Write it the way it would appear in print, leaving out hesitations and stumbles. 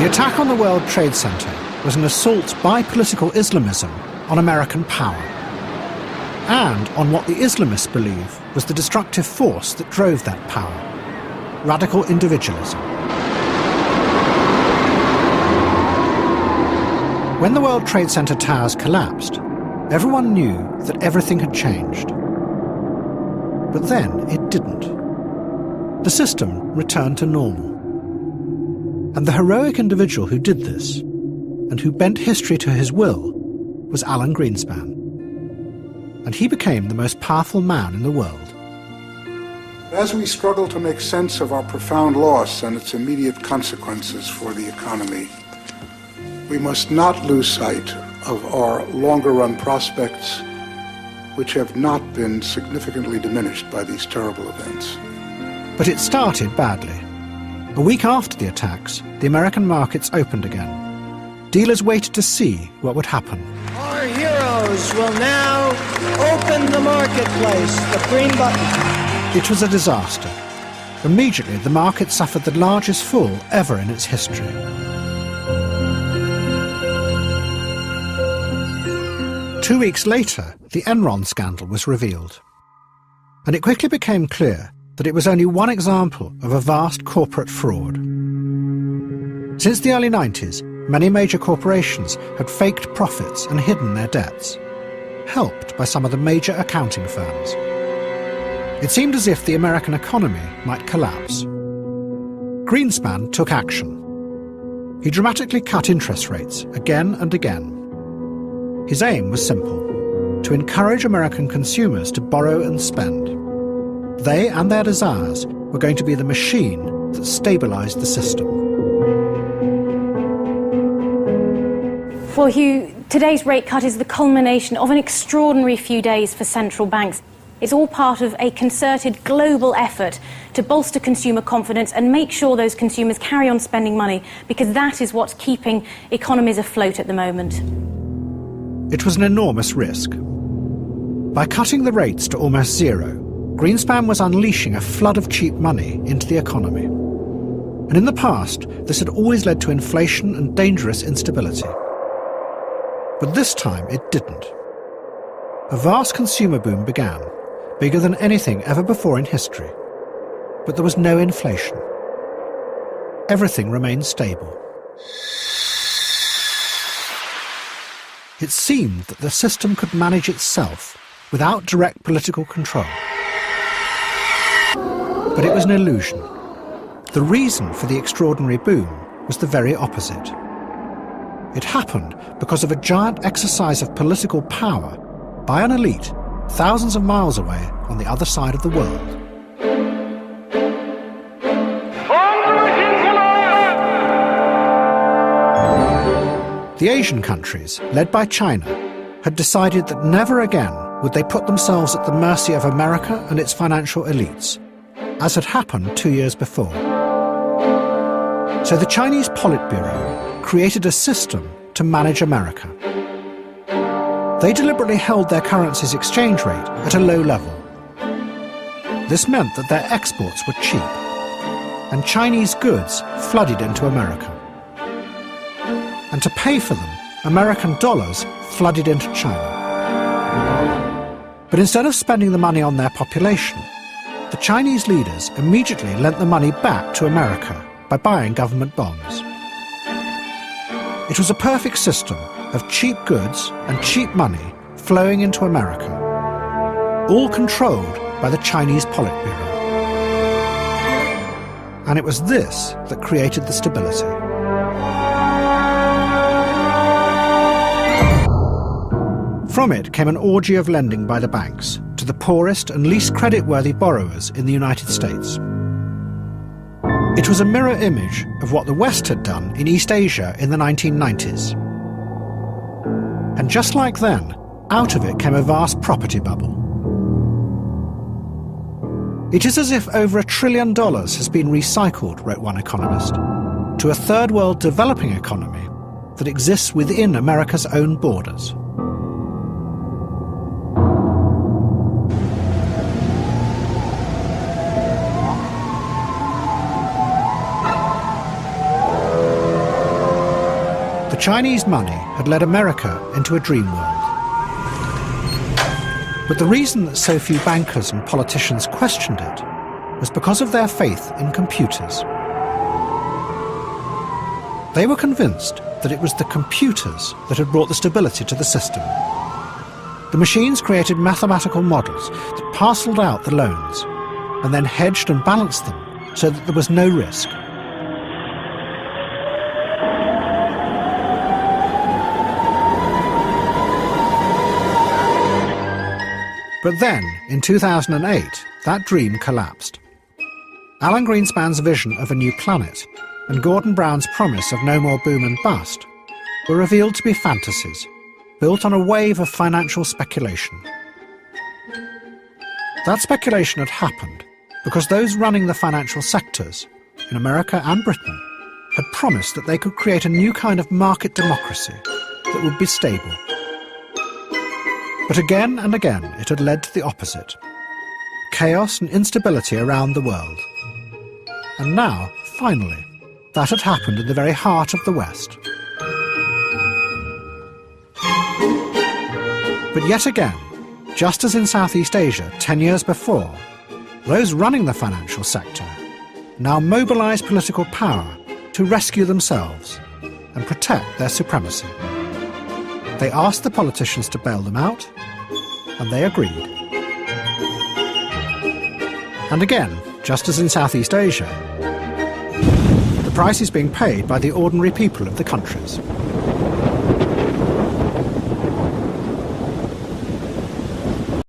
The attack on the World Trade Center was an assault by political Islamism on American power, and on what the Islamists believe was the destructive force that drove that power: radical individualism. When the World Trade Center towers collapsed, everyone knew that everything had changed. But then it didn't. The system returned to normal. And the heroic individual who did this, and who bent history to his will, was Alan Greenspan. And he became the most powerful man in the world. As we struggle to make sense of our profound loss and its immediate consequences for the economy, we must not lose sight of our longer-run prospects, which have not been significantly diminished by these terrible events. But it started badly. A week after the attacks, the American markets opened again. Dealers waited to see what would happen. Our heroes will now open the marketplace, the green button. It was a disaster. Immediately, the market suffered the largest fall ever in its history. Two weeks later, the Enron scandal was revealed. And it quickly became clear that it was only one example of a vast corporate fraud. Since the early 90s, many major corporations had faked profits and hidden their debts, helped by some of the major accounting firms. It seemed as if the American economy might collapse. Greenspan took action. He dramatically cut interest rates again and again. His aim was simple: to encourage American consumers to borrow and spend. They and their desires were going to be the machine that stabilized the system. Well, Hugh, today's rate cut is the culmination of an extraordinary few days for central banks. It's all part of a concerted global effort to bolster consumer confidence and make sure those consumers carry on spending money, because that is what's keeping economies afloat at the moment. It was an enormous risk. By cutting the rates to almost zero, Greenspan was unleashing a flood of cheap money into the economy. And in the past, this had always led to inflation and dangerous instability. But this time it didn't. A vast consumer boom began, bigger than anything ever before in history. But there was no inflation. Everything remained stable. It seemed that the system could manage itself without direct political control. But it was an illusion. The reason for the extraordinary boom was the very opposite. It happened because of a giant exercise of political power by an elite thousands of miles away on the other side of the world. The Asian countries, led by China, had decided that never again would they put themselves at the mercy of America and its financial elites, as had happened 2 years before. So the Chinese Politburo created a system to manage America. They deliberately held their currency's exchange rate at a low level. This meant that their exports were cheap, and Chinese goods flooded into America. And to pay for them, American dollars flooded into China. But instead of spending the money on their population, the Chinese leaders immediately lent the money back to America by buying government bonds. It was a perfect system of cheap goods and cheap money flowing into America, all controlled by the Chinese Politburo. And it was this that created the stability. From it came an orgy of lending by the banks to the poorest and least creditworthy borrowers in the United States. It was a mirror image of what the West had done in East Asia in the 1990s. And just like then, out of it came a vast property bubble. It is as if over $1 trillion has been recycled, wrote one economist, to a third world developing economy that exists within America's own borders. Chinese money had led America into a dream world. But the reason that so few bankers and politicians questioned it was because of their faith in computers. They were convinced that it was the computers that had brought the stability to the system. The machines created mathematical models that parcelled out the loans and then hedged and balanced them so that there was no risk. But then, in 2008, that dream collapsed. Alan Greenspan's vision of a new planet and Gordon Brown's promise of no more boom and bust were revealed to be fantasies, built on a wave of financial speculation. That speculation had happened because those running the financial sectors, in America and Britain, had promised that they could create a new kind of market democracy that would be stable. But again and again it had led to the opposite: chaos and instability around the world. And now, finally, that had happened in the very heart of the West. But yet again, just as in Southeast Asia 10 years before, those running the financial sector now mobilise political power to rescue themselves and protect their supremacy. They asked the politicians to bail them out, and they agreed. And again, just as in Southeast Asia, the price is being paid by the ordinary people of the countries.